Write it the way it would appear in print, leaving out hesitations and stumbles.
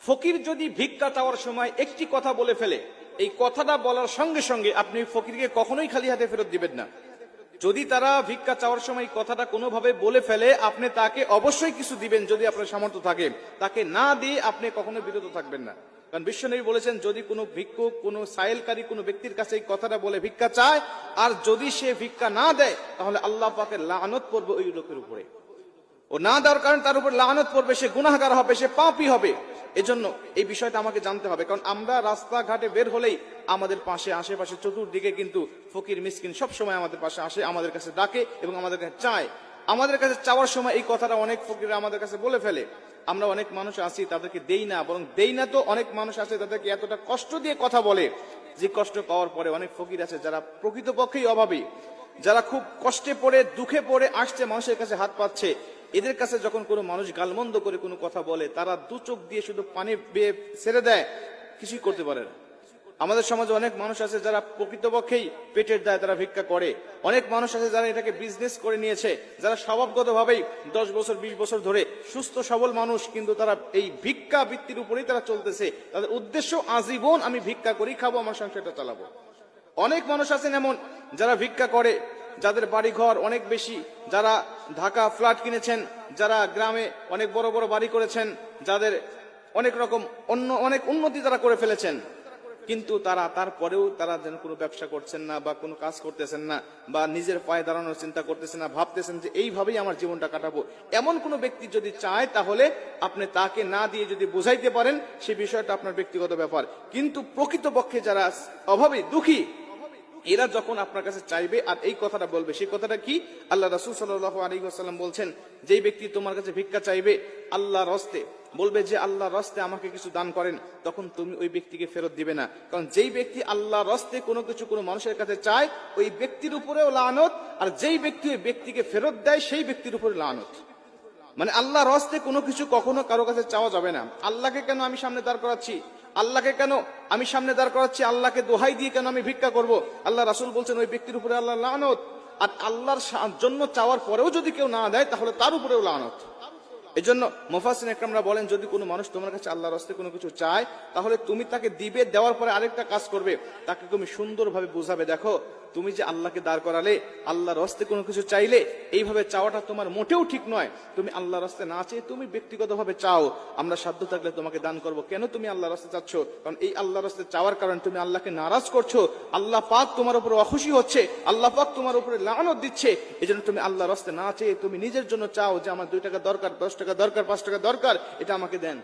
ফকির যদি ভিক্ষা চাওয়ার সময় একটি কথা বলে ফেলে, এই কথাটা বলার সঙ্গে সঙ্গে আপনি ফকিরকে কখনোই খালি হাতে ফেরত দিবেন না। যদি তারা ভিক্ষা চাওয়ার সময় কথাটা কোনোভাবে বলে ফেলে, আপনি তাকে অবশ্যই কিছু দিবেন যদি আপনার সামর্থ্য থাকে। তাকে না দিয়ে আপনি কখনো বিরত থাকবেন না। কারণ বিশ্বনবী বলেছেন, যদি কোনো ভিক্ষুক, কোনো সাইলকারী কোনো ব্যক্তির কাছে এই কথাটা বলে ভিক্ষা চায়, আর যদি সে ভিক্ষা না দেয়, তাহলে আল্লাহ পাকের লানত পড়বে ওই লোকের উপরে। ও না দেওয়ার কারণে তার উপর লানত পড়বে, সে গুনাহগার হবে, সে পাপী হবে। এজন্য এই বিষয়টা আমাকে জানতে হবে। কারণ আমরা রাস্তাঘাটে বের হলেই আমাদের পাশে, আশেপাশে, চতুর্দিকে কিন্তু ফকির মিসকিন সব সময় আমাদের পাশে আসে, আমাদের কাছে ডাকে এবং আমাদের কাছে চায়। আমাদের কাছে চাওয়ার সময় এই কথাটা অনেক ফকিররা আমাদের কাছে বলে ফেলে। আমরা অনেক মানুষ আছি তাদেরকে দেই না, বরং দেই না তো অনেক মানুষ আছে তাদেরকে এতটা কষ্ট দিয়ে কথা বলে, যে কষ্ট পাওয়ার পরে অনেক ফকির আছে যারা প্রকৃতপক্ষেই অভাবী, যারা খুব কষ্টে পড়ে, দুঃখে পড়ে আসছে, মানুষের কাছে হাত পাচ্ছে। এদের কাছে যখন কোনো মানুষ গালমন্দ করে কোনো কথা বলে, তারা দু চোখ দিয়ে শুধু পানি বেয়ে ছেড়ে দেয়, কিছুই করতে পারে না। আমাদের সমাজে অনেক মানুষ আছে যারা প্রকৃতপক্ষেই পেটের দায় তারা ভিক্ষা করে। অনেক মানুষ আছে যারা এটাকে বিজনেস করে নিয়েছে, যারা স্বভাবগতভাবেই 10 বছর 20 বছর ধরে সুস্থ সবল মানুষ, কিন্তু তারা এই ভিক্ষা বৃত্তির উপরেই তারা চলতেছে। তাদের উদ্দেশ্য আজীবন আমি ভিক্ষা করি, খাবো, আমার সংসারটা চালাবো। অনেক মানুষ আছেন এমন যারা ভিক্ষা করে, যাদের বাড়ি ঘর অনেক বেশি, যারা ঢাকা ফ্ল্যাট কিনেছেন, যারা গ্রামে অনেক বড় বড় বাড়ি করেছেন, যাদের অনেক রকম অনেক উন্নতি তারা করে ফেলেছেন, কিন্তু তারা তারপরেও তারা যেন কোনো ব্যবসা করছেন না বা কোনো কাজ করতেছেন না, বা নিজের পায়ে দাঁড়ানোর চিন্তা করতেছেন না, ভাবতেছেন যে এইভাবেই আমার জীবনটা কাটাবো। এমন কোনো ব্যক্তি যদি চায়, তাহলে আপনি তাকে না দিয়ে যদি বুঝাইতে পারেন, সে বিষয়টা আপনার ব্যক্তিগত ব্যাপার। কিন্তু প্রকৃতপক্ষে যারা অভাবী, দুঃখী, এরা যখন আপনার কাছে চাইবে আর এই কথাটা বলবে, সেই কথাটা কি? আল্লাহ রাসূল সাল্লাল্লাহু আলাইহি ওয়াসাল্লাম বলছেন, যেই ব্যক্তি তোমার কাছে ভিক্ষা চাইবে আল্লাহর রাস্তে, বলবে যে আল্লাহর রাস্তে আমাকে কিছু দান করেন, তখন তুমি ওই ব্যক্তিকে ফেরত দিবে না। কারণ যেই ব্যক্তি আল্লাহর রাস্তে কোনো কিছু কোনো মানুষের কাছে চায়, ওই ব্যক্তির উপরেও লানত, আর যেই ব্যক্তি ওই ব্যক্তিকে ফেরত দেয়, সেই ব্যক্তির উপরে লানত। মানে আল্লাহর রাস্তে কোনো কিছু কখনো কারো কাছে চাওয়া যাবে না। আল্লাহকে কেন আমি সামনে দাঁড় করাচ্ছি, আল্লাহকে কেন আমি সামনে দাঁড় করাচ্ছি, আল্লাহকে দোহাই দিয়ে কেন আমি ভিক্ষা করব? আল্লাহ রাসূল বলছেন ওই ব্যক্তির উপরে আল্লাহ লানত। আর আল্লাহর জন্য চাওয়ার পরেও যদি কেউ না দেয়, তাহলে তার উপরেও লানত। এই জন্য মুফাসসিরিন ইকরামরা বলেন, যদি কোনো মানুষ তোমার কাছে আল্লাহর রাস্তায় কোনো কিছু চায়, তাহলে তুমি তাকে দিবে, দেওয়ার পরে আরেকটা কাজ করবে, তাকে তুমি সুন্দরভাবে বুঝাবে, দেখো তুমি যে আল্লাহকে দাঁড় করালে, আল্লাহর রাস্তায় কোনো কিছু চাইলে, এইভাবে চাওয়াটা তোমার মোটেও ঠিক নয়। তুমি আল্লাহর রাস্তায় না চেয়ে তুমি ব্যক্তিগতভাবে চাও, আমরা সাধ্য থাকলে তোমাকে দান করব। কেন তুমি আল্লাহর রাস্তায় চাচ্ছ? কারণ এই আল্লাহর রাস্তায় চাওয়ার কারণে তুমি আল্লাহকে নারাজ করছো, আল্লাহ পাক তোমার উপরে অখুশি হচ্ছে, আল্লাহ পাক তোমার উপরে লানত দিচ্ছে। এই জন্য তুমি আল্লাহর রাস্তায় না চেয়ে তুমি নিজের জন্য চাও যে আমার 2 টাকা দরকার, 10 টাকা দরকার, 5 টাকা দরকার, এটা আমাকে দেন।